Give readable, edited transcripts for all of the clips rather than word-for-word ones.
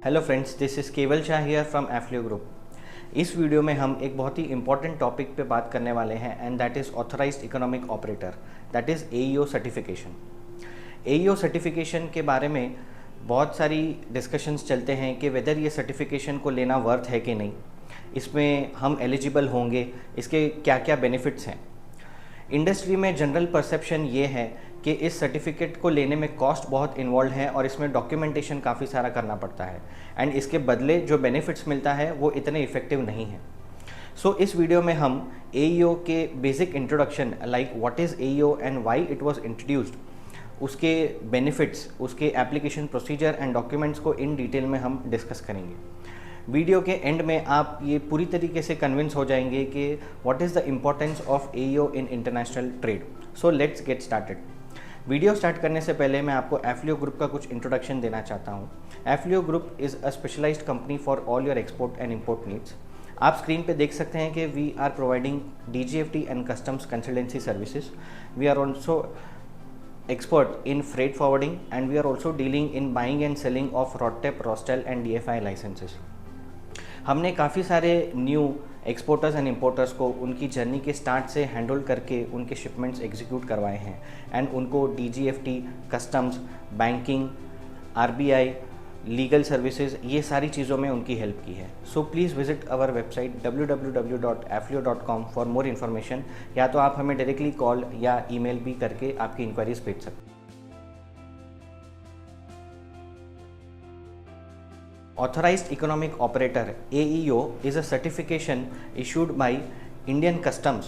Hello friends, this is केवल Shah here from एफ्लियो group. इस video में हम एक बहुत ही इंपॉर्टेंट टॉपिक पे बात करने वाले हैं and that is authorised economic operator, that is AEO certification. AEO certification के बारे में बहुत सारी डिस्कशंस चलते हैं कि वेदर ये सर्टिफिकेशन को लेना वर्थ है कि नहीं, इसमें हम एलिजिबल होंगे, इसके क्या क्या बेनिफिट्स हैं। इंडस्ट्री में जनरल परसेप्शन ये है कि इस सर्टिफिकेट को लेने में कॉस्ट बहुत इन्वॉल्व है और इसमें डॉक्यूमेंटेशन काफ़ी सारा करना पड़ता है एंड इसके बदले जो बेनिफिट्स मिलता है वो इतने इफेक्टिव नहीं है। सो इस वीडियो में हम एईओ के basic introduction like what is AEO and why it was introduced, उसके बेनिफिट्स, उसके एप्लीकेशन प्रोसीजर एंड डॉक्यूमेंट्स को इन डिटेल में हम डिस्कस करेंगे। वीडियो के एंड में आप ये पूरी तरीके से कन्विंस हो जाएंगे कि what is the importance of AEO in international trade. So let's get started. Video start करने से पहले मैं आपको एफ्लियो ग्रुप का कुछ इंट्रोडक्शन देना चाहता हूँ। Afleo group is a specialised company for all your export and import needs. आप स्क्रीन पे देख सकते हैं कि we are providing DGFT and customs consultancy services. We are also expert in freight forwarding and we are also dealing in buying and selling of RODTEP, ROSTEL and DFI licenses। हमने काफ़ी सारे new exporters and importers को उनकी journey के start से handle करके उनके shipments execute करवाए हैं एंड उनको DGFT, customs, banking, RBI, legal services, ये सारी चीज़ों में उनकी हेल्प की है। So please visit our website www.afflio.com for more information, या तो आप हमें डायरेक्टली कॉल या ईमेल भी करके आपकी इंक्वायरीज भेज सकते हैं। Authorized Economic Operator AEO is a certification issued by Indian Customs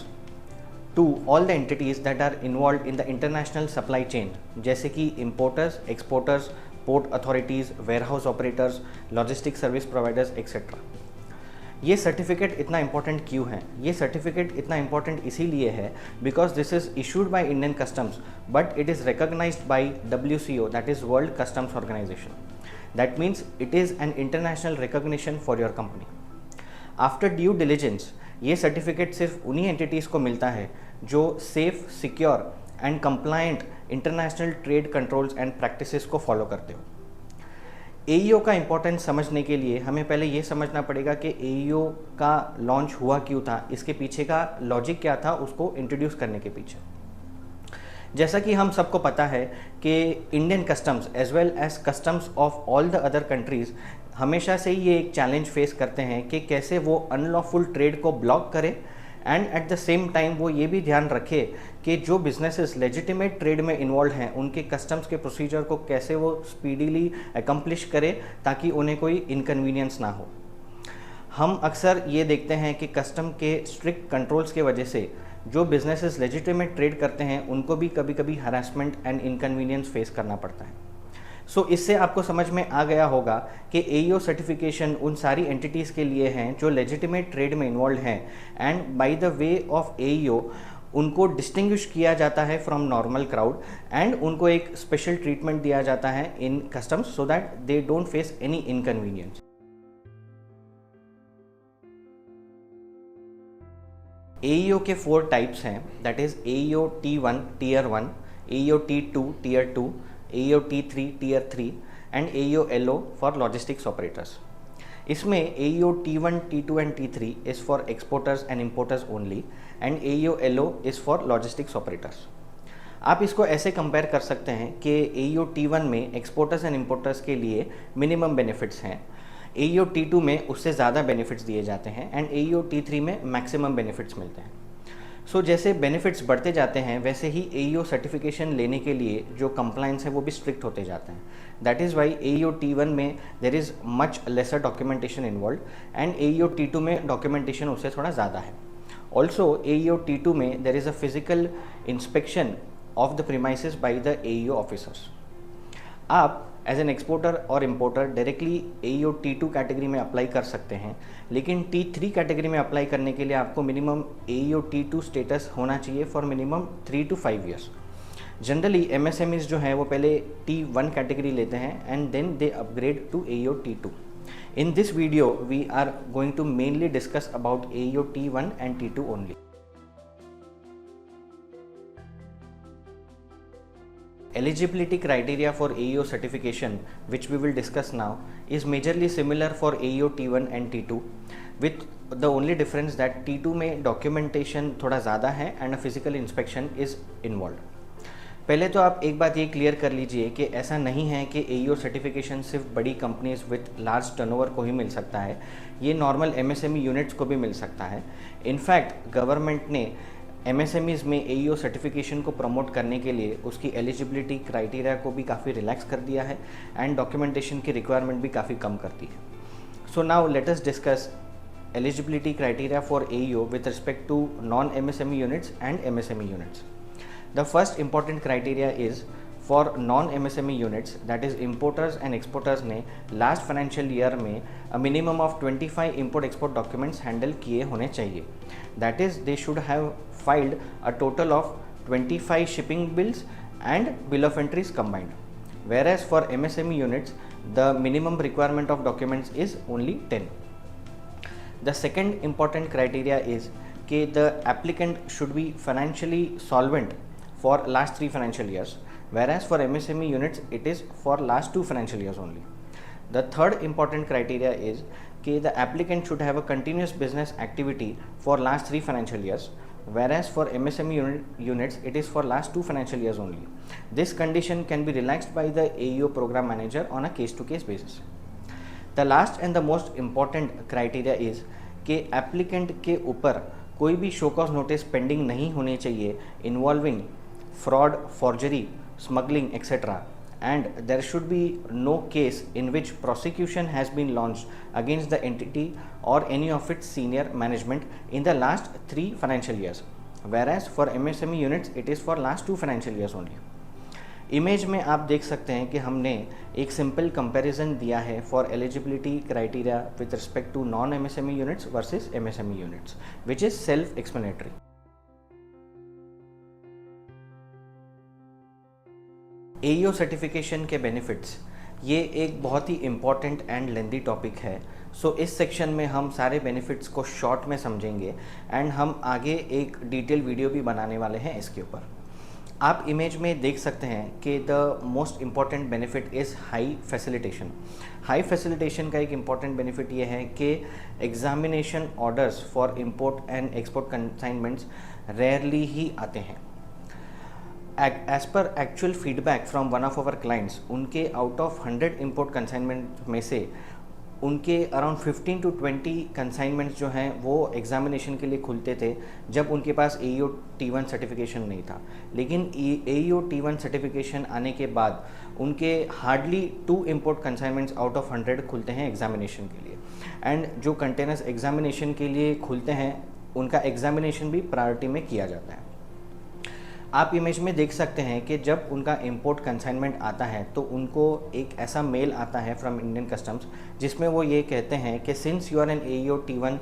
to all the entities that are involved in the international supply chain, जैसे कि importers, exporters, port authorities, warehouse operators, logistic service providers etc. ये certificate इतना important क्यों है? ये certificate इतना important इसीलिए है because this is issued by Indian customs but it is recognised by WCO, that is World Customs Organization. That means it is an international recognition for your company. After due diligence, ये certificate सिर्फ उन्हीं entities को मिलता है जो safe, secure and compliant international trade controls and practices को follow करते हो। एईओ का इंपॉर्टेंस समझने के लिए हमें पहले ये समझना पड़ेगा कि एईओ का लॉन्च हुआ क्यों था, इसके पीछे का लॉजिक क्या था उसको इंट्रोड्यूस करने के पीछे। जैसा कि हम सबको पता है कि Indian customs as well as customs of all the other countries हमेशा से ही ये एक चैलेंज फेस करते हैं कि कैसे वो अनलॉफुल ट्रेड को ब्लॉक करे and at the same time वो ये भी ध्यान रखे कि जो बिजनेसेस लेजिटिमेट ट्रेड में इन्वॉल्व हैं उनके कस्टम्स के प्रोसीजर को कैसे वो स्पीडीली एकम्प्लिश करे ताकि उन्हें कोई इनकन्वीनियंस ना हो। हम अक्सर ये देखते हैं कि कस्टम के स्ट्रिक्ट कंट्रोल्स के वजह से जो बिजनेसेस लेजिटिमेट ट्रेड करते हैं उनको भी कभी कभी हरासमेंट एंड इनकन्वीनियंस फेस करना पड़ता है। सो इससे आपको समझ में आ गया होगा कि एईओ सर्टिफिकेशन उन सारी एंटिटीज़ के लिए हैं जो लेजिटिमेट ट्रेड में इन्वॉल्व हैं and by the way of AEO उनको डिस्टिंग्विश किया जाता है फ्रॉम नॉर्मल क्राउड एंड उनको एक स्पेशल ट्रीटमेंट दिया जाता है in customs so that they don't face any inconvenience. AEO के 4 टाइप्स हैं, that is AEO T1 tier 1, AEO T2 tier 2, AEO T3 tier 3 and AEO LO for logistics operators. इसमें AEO T1, T2 and T3 is for exporters and importers only and AEO LO is for logistics operators. आप इसको ऐसे compare कर सकते हैं कि AEO T1 में exporters and importers के लिए मिनिमम बेनिफिट्स हैं, एईओ T2 में उससे ज़्यादा बेनिफिट्स दिए जाते हैं एंड एईओ T3 में मैक्सिमम बेनिफिट्स मिलते हैं। सो जैसे बेनिफिट्स बढ़ते जाते हैं वैसे ही एईओ सर्टिफिकेशन लेने के लिए जो कंप्लायंस है वो भी स्ट्रिक्ट होते जाते हैं। That is why AEO T1 में there is much laser documentation involve and AEO T2 में डॉक्यूमेंटेशन उससे थोड़ा ज़्यादा है। ऑल्सो एईओ T2 में there is a physical inspection of the premises by the AEO officers. आप एज एन एक्सपोर्टर और importer directly AEO T2 category में apply कर सकते हैं, लेकिन T3 कैटेगरी में अप्लाई करने के लिए आपको मिनिमम एईओ T2 स्टेटस होना चाहिए for minimum 3 to 5 years। Generally MSMEs जो हैं वो पहले T1 कैटेगरी लेते हैं and then they upgrade to AEO T2। In this video we are going to mainly discuss about AEO T1 and T2 only. Eligibility criteria for AEO certification, which we will discuss now, is majorly similar for AEO T1 and T2, with the only difference that T2 में documentation थोड़ा ज़्यादा है and a physical inspection is involved. पहले तो आप एक बात ये क्लियर कर लीजिए कि ऐसा नहीं है कि AEO सर्टिफिकेशन सिर्फ बड़ी कंपनीज विथ लार्ज टर्नओवर को ही मिल सकता है, ये नॉर्मल MSME यूनिट्स को भी मिल सकता है. इनफैक्ट गवर्नमेंट ने MSMEs में AEO सर्टिफिकेशन को प्रमोट करने के लिए उसकी एलिजिबिलिटी क्राइटेरिया को भी काफ़ी रिलैक्स कर दिया है एंड डॉक्यूमेंटेशन की रिक्वायरमेंट भी काफ़ी कम करती है. So now let us discuss eligibility criteria for AEO with respect to non-MSME units and MSME units. The first important criteria is for non-MSME units, that is importers and exporters ने last financial year में a minimum of 25 import-export documents handle किए होने चाहिए. That is, they should have filed a total of 25 shipping bills and bill of entries combined. Whereas for MSME units, the minimum requirement of documents is only 10. The second important criteria is that the applicant should be financially solvent for last 3 financial years, whereas for MSME units it is for last 2 financial years only. The third important criteria is that the applicant should have a continuous business activity for last 3 financial years, whereas for MSME units it is for last 2 financial years only. This condition can be relaxed by the AEO program manager on a case-to-case basis. The last and the most important criteria is कि applicant के ऊपर कोई भी show cause notice pending नहीं होने चाहिए involving fraud, forgery, smuggling etcetera, and there should be no case in which prosecution has been launched against the entity or any of its senior management in the last 3 financial years, whereas for MSME units it is for last 2 financial years only. Image में आप देख सकते हैं कि हमने एक simple comparison दिया है for eligibility criteria with respect to non MSME units versus MSME units, which is self explanatory. AEO certification के बेनिफिट्स, ये एक बहुत ही इम्पॉर्टेंट एंड लेंदी टॉपिक है. सो इस सेक्शन में हम सारे बेनिफिट्स को शॉर्ट में समझेंगे एंड हम आगे एक डिटेल वीडियो भी बनाने वाले हैं इसके ऊपर. आप इमेज में देख सकते हैं कि the most important benefit is high facilitation. High facilitation का एक इम्पॉर्टेंट बेनिफिट ये है कि examination orders for import and export consignments rarely ही आते हैं. As per actual feedback from one of our clients, उनके आउट ऑफ 100 इम्पोर्ट कंसाइनमेंट में से उनके अराउंड 15 to 20 कंसाइनमेंट्स जो हैं वो एग्जामिनेशन के लिए खुलते थे जब उनके पास AEO T1 सर्टिफिकेशन नहीं था. लेकिन AEO T1 सर्टिफिकेशन आने के बाद उनके hardly 2 import consignments out of 100 खुलते हैं एग्जामिनेशन के लिए. एंड जो कंटेनर्स एग्जामिनेशन के लिए खुलते हैं उनका एग्जामिनेशन भी प्रायोरिटी में किया जाता है. आप इमेज में देख सकते हैं कि जब उनका इंपोर्ट कंसाइनमेंट आता है तो उनको एक ऐसा मेल आता है फ्रॉम इंडियन कस्टम्स जिसमें वो ये कहते हैं कि since you are an AEO T1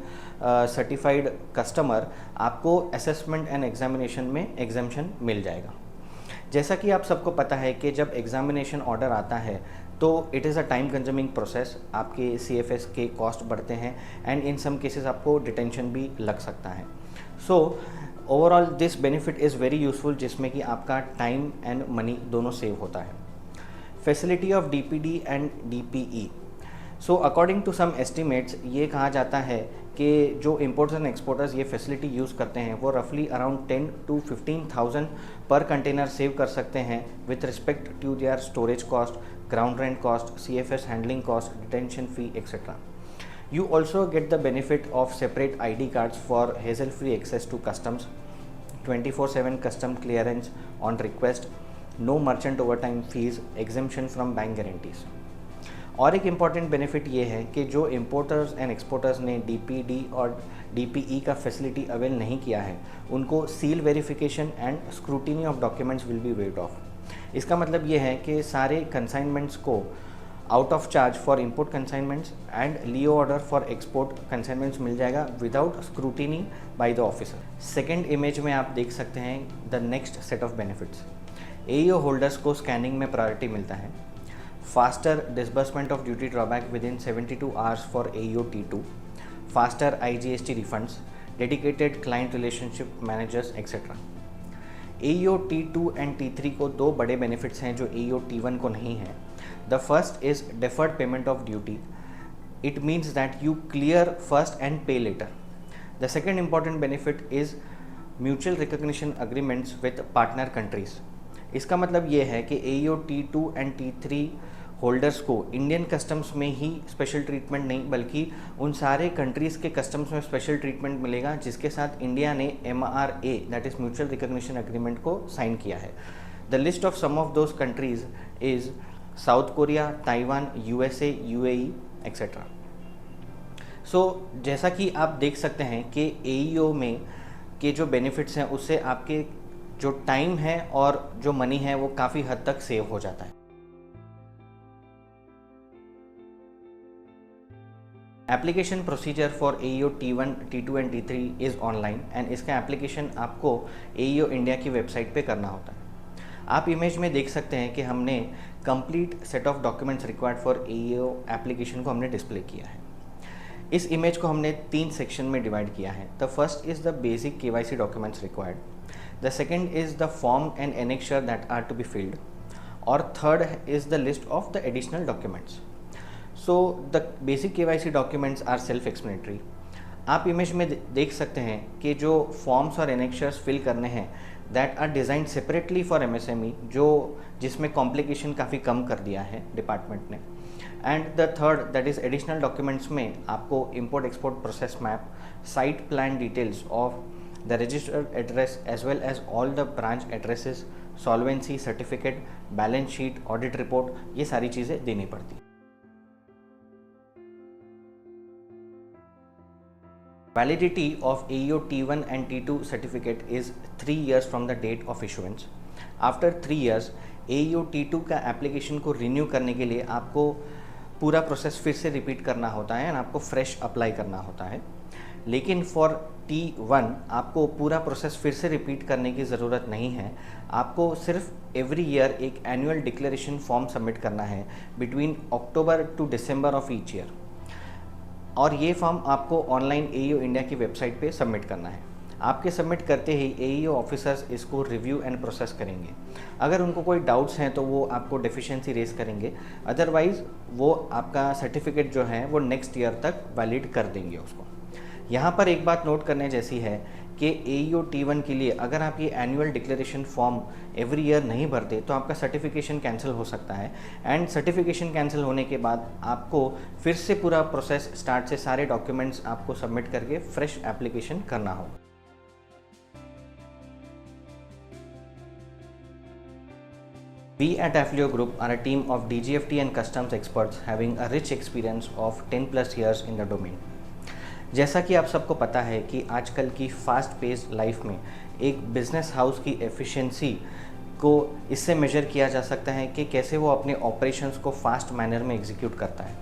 certified customer, आपको असेसमेंट एंड एग्जामिनेशन में एग्जम्पशन मिल जाएगा. जैसा कि आप सबको पता है कि जब एग्जामिनेशन ऑर्डर आता है तो it is a time consuming process. आपके CFS के कॉस्ट बढ़ते हैं एंड इन सम केसेस आपको डिटेंशन भी लग सकता है. So overall this benefit is very useful, जिसमें कि आपका टाइम एंड मनी दोनों सेव होता है. Facility of DPD and DPE. So according to some estimates ये कहा जाता है कि जो इम्पोर्टर्स एंड एक्सपोर्टर्स ये फैसिलिटी यूज़ करते हैं वो रफली अराउंड 10 to 15,000 पर कंटेनर सेव कर सकते हैं with respect to their storage cost, ground rent cost, CFS handling cost, detention fee etcetera. You also get the benefit of separate ID cards for hassle-free access to customs, 24/7 custom clearance on request, no merchant overtime fees, exemption from bank guarantees. और एक important benefit ये है कि जो importers and exporters ने DPD और DPE का facility avail नहीं किया है उनको seal verification and scrutiny of documents will be waived off. इसका मतलब ये है कि सारे कंसाइनमेंट्स को out of charge for import consignments and LEO order for export consignments मिल जाएगा without scrutiny by the officer. Second image में आप देख सकते हैं the next set of benefits. AEO holders को स्कैनिंग में प्रायोरिटी मिलता है. Faster disbursement of duty drawback with in 72 hours for AEO T2. Faster IGST refunds, dedicated client relationship managers etcetera. AEO T2 and T3 को दो बड़े benefits हैं जो AEO T1 को नहीं है. The first is deferred payment of duty. It means that you clear first and pay later. The second important benefit is mutual recognition agreements with partner countries. इसका मतलब ये है कि AEO T2 and T3 holders को Indian customs में ही special treatment नहीं बल्कि उन सारे कंट्रीज़ के कस्टम्स में स्पेशल ट्रीटमेंट मिलेगा जिसके साथ इंडिया ने MRA that is mutual recognition agreement को साइन किया है. The list of some of those countries is South Korea, Taiwan, USA, UAE etcetera. So जैसा कि आप देख सकते हैं कि AEO में के जो बेनिफिट्स हैं उससे आपके जो टाइम है और जो मनी है वो काफ़ी हद तक सेव हो जाता है. Application procedure for AEO T1, T2 and T3 is online and इसका एप्लीकेशन आपको AEO इंडिया की वेबसाइट पे करना होता है. आप इमेज में देख सकते हैं कि हमने complete set of documents required for AEO application को हमने डिस्प्ले किया है. इस इमेज को हमने 3 सेक्शन में डिवाइड किया है. The first is the basic KYC documents required. The second is the form and annexure that are to be filled. और third is the list of the additional documents. So the basic KYC documents are self explanatory. आप image में देख सकते हैं कि जो forms और एनेक्चर्स fill करने हैं that are designed separately for MSME जो जिसमें कॉम्प्लिकेशन काफ़ी कम कर दिया है डिपार्टमेंट ने. And the third that is additional documents में आपको import export process map, site plan details of the registered address as well as all the branch addresses, solvency certificate, balance sheet, audit report, ये सारी चीज़ें देनी पड़ती. Validity of AEO T1 and T2 certificate is 3 years from the date of issuance. After 3 years, AEO T2 का application को renew करने के लिए आपको पूरा प्रोसेस फिर से रिपीट करना होता है और आपको फ्रेश अप्लाई करना होता है. लेकिन फॉर T1 आपको पूरा प्रोसेस फिर से रिपीट करने की ज़रूरत नहीं है. आपको सिर्फ एवरी ईयर एक एनुअल डिक्लेरेशन फॉर्म सबमिट करना है between October to December of each year. और ये फॉर्म आपको ऑनलाइन AEO इंडिया की वेबसाइट पे सबमिट करना है. आपके सबमिट करते ही AEO ऑफिसर्स इसको रिव्यू एंड प्रोसेस करेंगे. अगर उनको कोई डाउट्स हैं तो वो आपको डेफिशिएंसी रेज करेंगे. अदरवाइज़ वो आपका सर्टिफिकेट जो है वो नेक्स्ट ईयर तक वैलिड कर देंगे उसको. यहाँ पर एक बात नोट करने जैसी है कि AEO T1 के लिए अगर आप ये annual declaration form every year नहीं भरते तो आपका सर्टिफिकेशन कैंसिल हो सकता है. एंड सर्टिफिकेशन कैंसिल होने के बाद आपको फिर से पूरा प्रोसेस स्टार्ट से सारे डॉक्यूमेंट्स आपको सबमिट करके फ्रेश एप्लीकेशन करना होगा. We at Affleo Group are a team of DGFT and customs experts having a rich experience of 10+ years in the domain. जैसा कि आप सबको पता है कि आजकल की फास्ट पेस लाइफ में एक बिजनेस हाउस की एफिशिएंसी को इससे मेजर किया जा सकता है कि कैसे वो अपने ऑपरेशंस को फास्ट मैनर में एग्जीक्यूट करता है.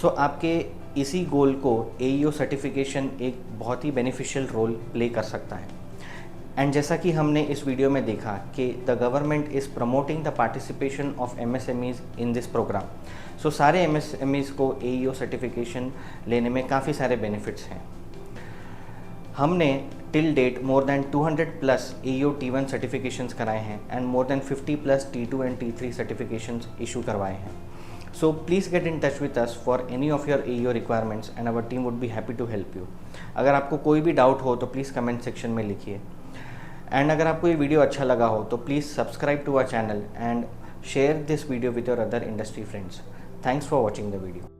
सो आपके इसी गोल को AEO सर्टिफिकेशन एक बहुत ही बेनिफिशियल रोल प्ले कर सकता है. एंड जैसा कि हमने इस वीडियो में देखा कि the government is promoting the participation of MSMEs in this programme. So सारे MSMEs को AEO सर्टिफिकेशन लेने में काफ़ी सारे बेनिफिट्स हैं. हमने till date more than 200+ AEO T1 certifications कराए हैं and more than 50+ T2 and T3 certifications issue करवाए हैं. So please get in touch with us for any of your AEO requirements and our team would be happy to help you. अगर आपको कोई भी doubt हो तो please comment section में लिखिए. एंड अगर आपको ये वीडियो अच्छा लगा हो तो please subscribe to our channel and share this video with your other industry friends. Thanks for watching the video.